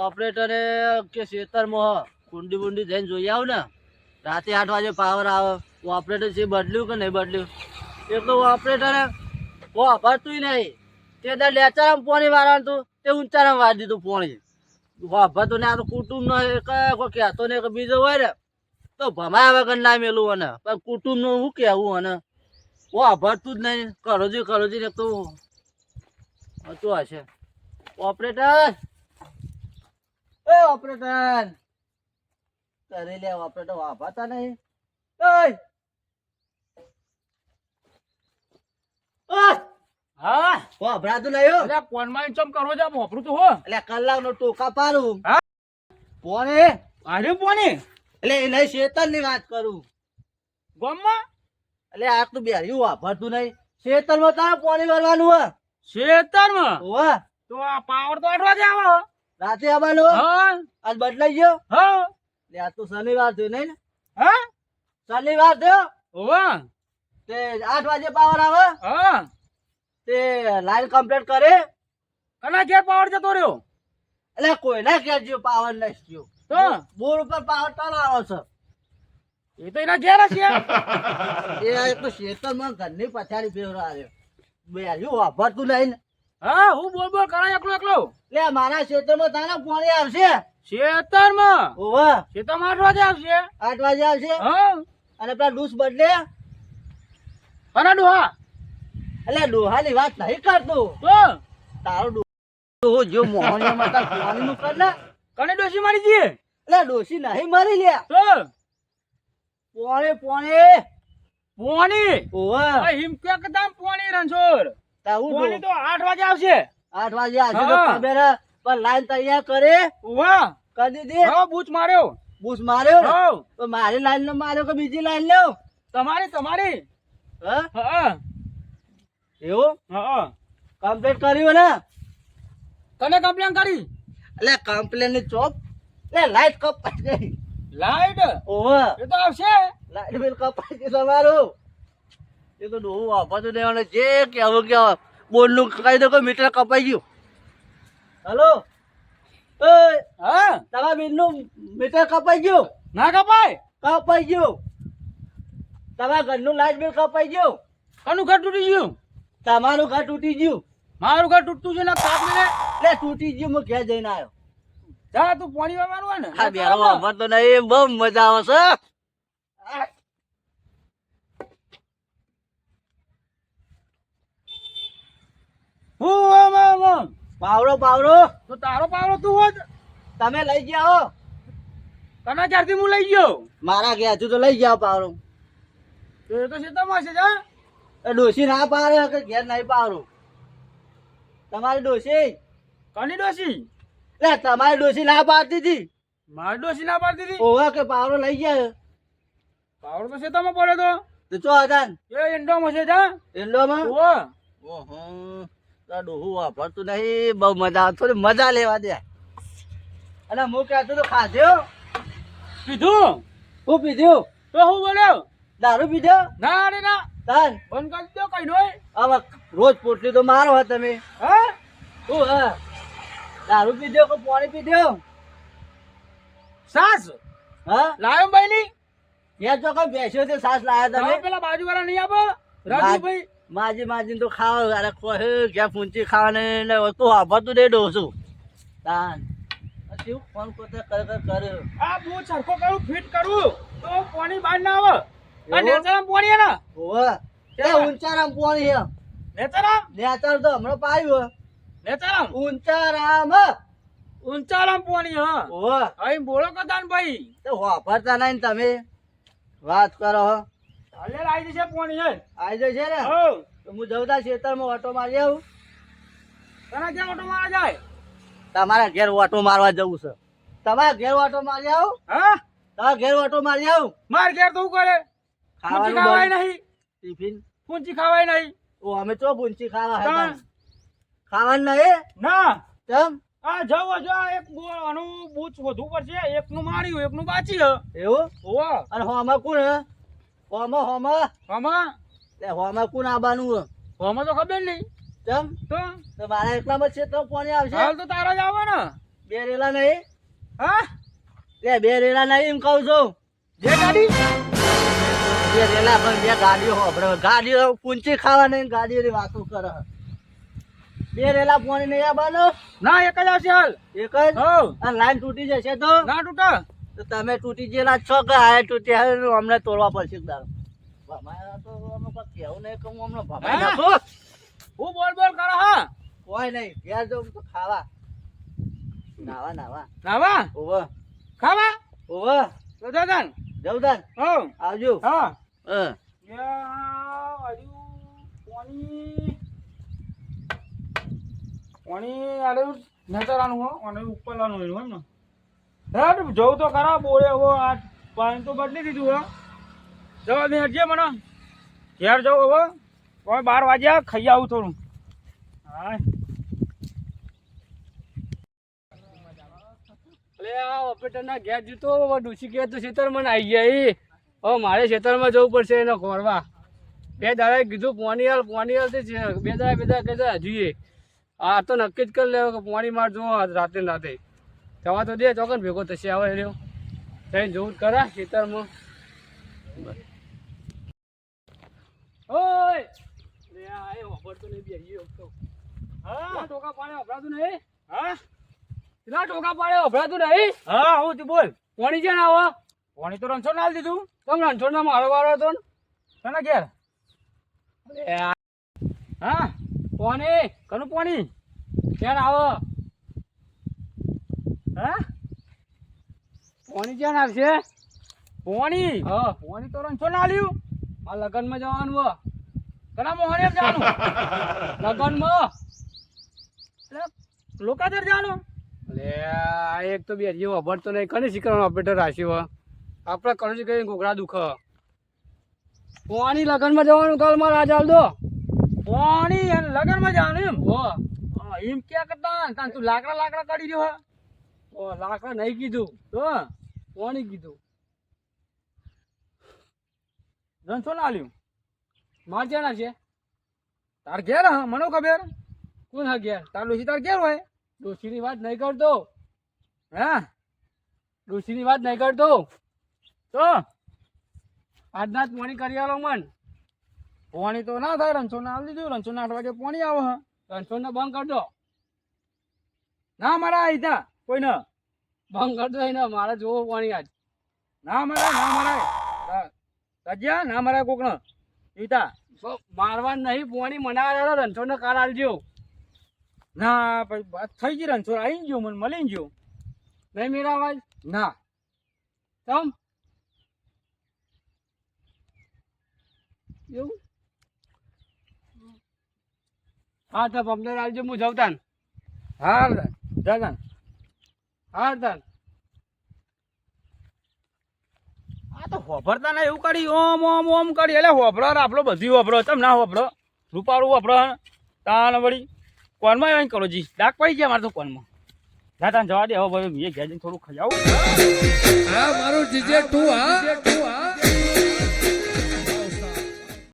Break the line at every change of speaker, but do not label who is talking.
ઓપરેટરે કે ખેતરમાં કુંડી બુંડી જઈને જોઈ આવ ને રાતે 8 વાગે પાવર આવે ઓપરેટર છે બદલ્યું કે નહીં બદલ્યું એક તો ઓપરેટરે ભરતું નહીં તે લેચારામ પોણી વાળવાનું હતું તે ઊંચારામ વાળી દીધું પોણી ભરતું ને આ તો કુટુંબ નો કોઈ કહેતો ને બીજો હોય ને તો ભમાયા વગર ના મેલું અને પણ કુટુંબ નું શું કેવું અને ભરતું જ નહીં કરોજી ને તો હતું હશે ઓપરેટર એ ઓપરેટર કરી લે ઓપરેટર વાપરતા નહીં
હા
વાપરાતું નહીં
એટલે કોનમાં ચમ કરો છે વાપરું તો હો
એટલે કલાક નો ટોકા પાડું
હા
પોણે
આરે પોની
એટલે એ નહીં શેતર ની વાત કરું
ગોમમાં
એટલે આ તો બેર્યું વાપરતું નહીં શેતર માં તારે પોણી ભરવાનું હોય
ખેતરમાં
હોવે
તો આ પાવર તો 8 વાગે આવે
રાતે આવવાનું
હા
આજ બદલાઈ ગયો
હા
એટલે આ તો શનિવાર થયો નહીં ને
હા
શનિવાર થયો
હોવા
તે 8 વાગે પાવર આવે
હા
તે લાઈન કમ્પ્લીટ કરે
કના ઘેર પાવર જતો રહ્યો
એટલે કોઈના ઘેર જો પાવર નહીં ગયો
તો
બોર ઉપર પાવર ટલાવો છે
એ તો એના ઘેર જ છે
એ એક તો ખેતરમાં ઘરની પછાડી ફેરવા રહ્યો બેર્યું વાપરતું નહીં ને
હા હું બોલ કરાય એકલો
એટલે મારા ખેતરમાં તારા પાણી આવશે
ખેતરમાં
ઓવા
ખેતરમાં 8 વાગે આવશે
8 વાગે આવશે
હા
અને પેલા ડૂસ બદલે
કના ડોહા
એટલે ડોહાની વાત નહીં કરતો
તો
તારો ડોહો જો મોહનિયામાં તાર પાણી નું કર ને
કને ડોસી મારી જી
એટલે ડોસી નહીં મરી લે
તો
પોણે
પોણી
ઓવા
આ હિમ કે કદમ પોણી રણછોડ
તારું
પોણી તો 8 વાગે આવશે
8 વાગે આવશે તો
હા.
ખબર હે, પણ લાઈન તૈયાર કરે
વાહ
કરી દીધી
હા બૂચ માર્યો
બૂસ માર્યો ને?
હા
તો મારી લાઈન નો માર્યો કે બીજી લાઈન લેવ
તમારી
હા
હા
એવું
હા
કમ્પ્લીટ કર્યું ને
કને કમ્પ્લેન કરી
એટલે કમ્પ્લેન ની ચોપ એટલે લાઈટ કપાઈ ગઈ
લાઈટ
ઓવા
એ તો આવશે
લાઈટ બિલ કપાઈ ગયું તમારું એ તો ડોહું વાપરતું નહીં અને જે કેવું કે બોલ નું કહી દો કે મીટર કપાઈ ગયું હલો
હા
તમારા બિલ નું મીટર કપાઈ ગયું
ના કપાય
કપાઈ ગયું તમારા ઘરનું લાઈટ બિલ કપાઈ ગયું
કનું ઘર તૂટી ગયું
તમારું ઘર તૂટી ગયું
મારું ઘર તૂટતું છે ને કાપ ને
એટલે તૂટી ગયું હું ઘેર જઈને આવ્યો
જા તું પાણી વાળવાનું હોય ને
આ બેરો વાપરતો નહીં બહુ મજા આવે છે પાવડો
તો તારો પાવડો તું હોત
તમે લઈ ગયા હો
કના ક્યારથી હું લઈ ગયો
મારા ઘેર તો લઈ ગયા પાવડો
તો એ તો સીતામાં છે જા
ડોસી ના પાડે કે ઘેર નહીં પાવડો તમારી ડોસી
કની ડોસી
એટલે તમારી ડોસી ના પાડતી હતી
મારી ડોસી ના પાડતી હતી
ઓવા કે પાવડો લઈ ગયા
પાવડો તો સીતામાં પડ્યો
તો ચો હતા
તો એ એન્ડોમાં છે જા
એન્ડોમાં
ઓહો
ઓહો તાર ડોહું વાપરતું નહીં બહુ મજા આવે થોડી મજા લેવા દે અને હું કહેતો તો ખાધ્યો
પીધું
હું પીધ્યું
તો હું બોલ્યો
દારૂ પીધો
ના રે ના
તાર
બંધ કરી દો કઈ નોય
હવે રોજ પોટલી તો મારો હે તમે
હા
શું હે દારૂ પીધો કે પાણી પીધો
સાસ
હા
લાયો ભાઈ
યાર જો કઈ બેસ્યો તે સાસ લાયા
તમે
તમે
પેલા બાજુવાળા નહીં આપો રાજુભાઈ
માજી તો ખાવા અરે કોઈ ઘેર પૂંચી ખાવાને ને તો વાપરતું નહીં ડોસું તાન શું ફોન કરતે કરે
આ બહુ સરખો કરું ફિટ કરું તો પાણી બહાર ના આવે આ નેચરમ પાણી હે ને
ઓવા એ ઊંચારામ પાણી હે
નેચરમ
નેચર તો હમણાં પાયું
નેચરમ
ઊંચારામ
ઊંચારામ પાણી હા
ઓવા
અહીં બોલો કદાન ભાઈ
તો વાપરતા નહીં ને તમે વાત કરો હો
હાલે આવી જશે પાણી હે
આવી જશે ને
હો
તો હું જઉં તા ખેતરમાં ઓટો મારી આવું
તને ક્યાં ઓટો મારા જાય
તમારા ઘેર ઓટો મારવા જવું છે તમારા ઘેર ઓટો મારી આવું
હા
તમારા ઘેર ઓટો મારી આવું
માર ઘેર તો શું કરે પૂંચી ખાવાય નહીં
ટિફિન
પૂંચી ખાવાય નહીં
ઓ અમે તો પૂંચી ખાવા
હા.
હતા ખાવાનું નહીં
ના
કેમ
આ જવો જો આ એક આનું બૂચ વધુ પડશે એકનું માર્યું એકનું બાચી હે
એવું
ઓવા
અને હોમાં કોણ હે હોમાં
આમાં
હોમાં કોણ આવવાનું હે
આમાં તો ખબર નહીં
કેમ
તો
તો મારા એકલામાં છે તો કોને આવશે
હાલ તો તારા જ આવે ને
બે રેલા નહીં
હા
લે બે રેલા નહીં એમ કહું છું
જે ગાડી
બે રેલા પણ બે ગાડીઓ આપણે ગાડીઓ પૂંચી ખાવા નહીં ગાડીઓની વાતો કરે બે રેલા પાણી નહીં આવવાનો
ના એક જ આવશે હાલ
એક જ
હો
અને લાઈન તૂટી જશે તો
ના તૂટા
તો તમે તૂટી ગયેલા છો કે આ તૂટી હવે અમને તોડવા પડશે દાડો ભમાયા તો અમે કોઈ કહેવું નહીં કે હું હમણાં ભમાઈ
હા?
નાખું
હું બોલ બોલ કરો હા
કોઈ નહીં ઘેર જવું તો ખાવા નાવા નાવા
નાવા
ઓવે
ખાવા
ઓવે
તો દાદા
જવું તાન
હો
આવજો
હા
હં.
હજુ પાણી આડે નતરાનું હો અને ઉપરલાનું એનું એમ ને હેડ જવું તો ખરા બોરે હો આ પાણી તો બદલી દીધું હો જવા દે હટજે મને ઘેર જવું હવે કોઈ 12 વાગ્યા ખાઈ આવું થોડું હા
અલે આ ઓપરેટરના ઘેર જતો ડૂસી ગયા તો ખેતરમાં આવી ગયા એ હવે મારે ખેતરમાં જવું પડશે એને ખોરવા બે દાડાએ કીધું પોણી હાલ તે બે દાડા કહેતા હજુએ આ તો નક્કી જ કરી લેવો કે પોણી માર જો રાતે ને રાતે જવા તો દે ચોકન ભેગો થશે આવે રહ્યો જઈને જવું જ કરા ખેતરમાં ઓય લે આ એ વાપરતો નહીં બેસી તો
હા
ટોકા પાણી વપરાતું નહીં
હા
કેટલા ટોકા પાણી વપરાતું નહીં
હા હું તું બોલ
પોણી છે ને આવા
પાણી તો રણછોડ નાલ દીધું
તમે રણછોડના મારો વારો હતો ને
તને ઘેર
અલે આ
હા
પોણી
કનું પાણી
ક્યાં આવો
હા
પોણી ક્યાં આવશે
પાણી
હા
પાણી તો રણછોડ ના લ્યું
આ લગ્નમાં જવાનું હો
કના મોહને એમ જવાનું
લગ્નમાં
લોકાદર જવાનું
અલે આ એક તો બે જેવો ભરતો નહીં કને શીખવાનું ઓપરેટર રાખ્યો હો આપણે કરું કઈ ઘોઘરા દુખ પોણી લગ્નમાં જવાનું કાલ માં રાજા દો
પાણી અને લગનમાં જવાનું એમ
હો
હા, એમ ક્યાં કરતા તાન તું લાકડા કાઢી રહ્યો હે?
ઓ લાકડા નહીં કીધું
તો
પોણી કીધું
રણછોડ ના લ્યું
માર ક્યાં ના છે
તાર ઘેર હા મને ખબર
કોણ હા ગયા
તાર ડોશી તાર ઘેર હોય
ડોશીની વાત નહીં કરતો
હા
ડોશીની વાત નહીં કરતો
તો
આજના જ પોણી કરી આલો મન
પાણી તો ના થાય રણછોડ ના દીધું રણછોડ ના 8 વાગે પાણી આવે હા
રણછોડને બંધ કરી દો
ના મારા આઈતા કોઈ ના
બંધ કરી દો એને મારે જોવું પાણી આજ
ના મરાય સજ્યા ના મરાય કોક ને ઈતા
મારવાનું નહીં પોણી મનાવા રણછોડને કાલ આલજો
ના પછી વાત થઈ ગઈ રણછોડ આવી ગયો મને મળી ગયો
નહીં મેરા અવાજ
ના
તમ એવું હા તો પંદર આવજો હું જાઉં તાન
હા દાદા
હા તાન
આ તો હોભરતા ના એવું કરી ઓમ ઓમ ઓમ કરી એટલે હોભરો આપણો બધી હોભરો તમ ના હોભરો રૂપાળું હોભરો તાન વળી કોનમાં એમ કરો જી ડાક પડી ગયા મારે તો કોનમાં દાદા જવા દે હવે ભાઈ મેં ઘેર જઈને થોડું ખાઈ આવું
હા મારું જીજે તું હા